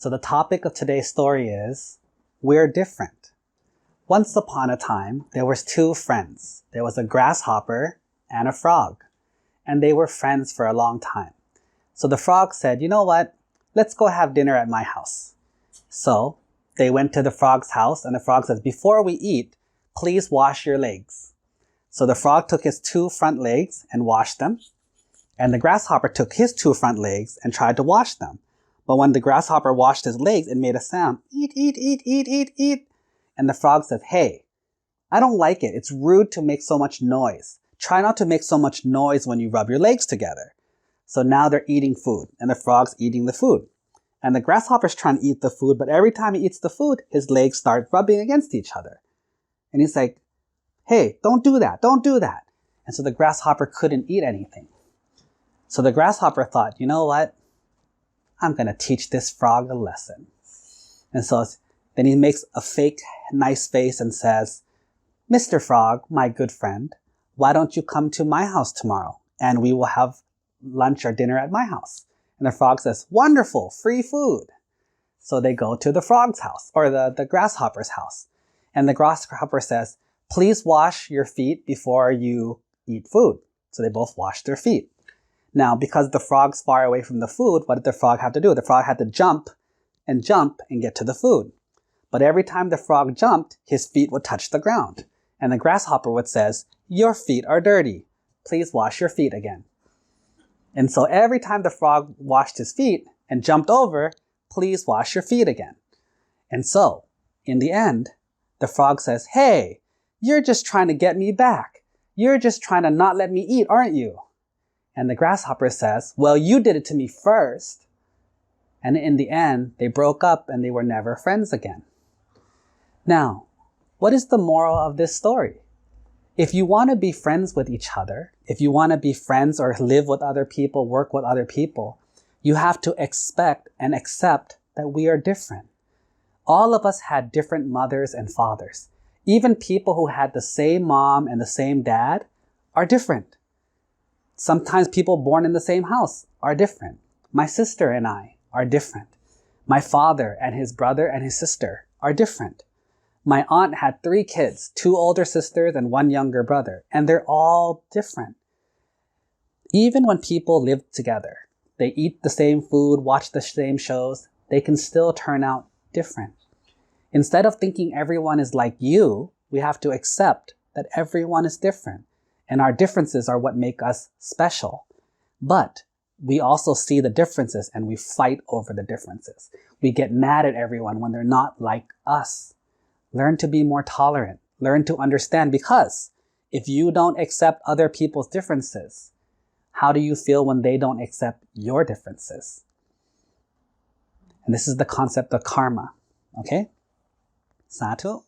So the topic of today's story is, we're different. Once upon a time, there was two friends. There was a grasshopper and a frog. And they were friends for a long time. So the frog said, you know what? Let's go have dinner at my house. So they went to the frog's house, and the frog says, before we eat, please wash your legs. So the frog took his two front legs and washed them. And the grasshopper took his two front legs and tried to wash them. But when the grasshopper washed his legs, it made a sound. Eat, eat, eat, eat, eat, eat. And the frog says, hey, I don't like it. It's rude to make so much noise. Try not to make so much noise when you rub your legs together. So now they're eating food, and the frog's eating the food. And the grasshopper's trying to eat the food, but every time he eats the food, his legs start rubbing against each other. And he's like, hey, don't do that, don't do that. And so the grasshopper couldn't eat anything. So the grasshopper thought, you know what? I'm going to teach this frog a lesson. And so then he makes a fake nice face and says, Mr. Frog, my good friend, why don't you come to my house tomorrow and we will have lunch or dinner at my house? And the frog says, wonderful, free food. So they go to the frog's house, or the grasshopper's house. And the grasshopper says, please wash your feet before you eat food. So they both wash their feet. Now, because the frog's far away from the food, what did the frog have to do? The frog had to jump and get to the food. But every time the frog jumped, his feet would touch the ground. And the grasshopper would say, your feet are dirty. Please wash your feet again. And so every time the frog washed his feet and jumped over, please wash your feet again. And so, in the end, the frog says, hey, you're just trying to get me back. You're just trying to not let me eat, aren't you? And the grasshopper says, well, you did it to me first. And in the end, they broke up and they were never friends again. Now, what is the moral of this story? If you want to be friends with each other, if you want to be friends or live with other people, work with other people, you have to expect and accept that we are different. All of us had different mothers and fathers. Even people who had the same mom and the same dad are different. Sometimes people born in the same house are different. My sister and I are different. My father and his brother and his sister are different. My aunt had 3 kids, 2 older sisters and 1 younger brother, and they're all different. Even when people live together, they eat the same food, watch the same shows, they can still turn out different. Instead of thinking everyone is like you, we have to accept that everyone is different, and our differences are what make us special. But we also see the differences and we fight over the differences. We get mad at everyone when they're not like us. Learn to be more tolerant. Learn to understand, because if you don't accept other people's differences, how do you feel when they don't accept your differences? And this is the concept of karma. Okay? Sadhu.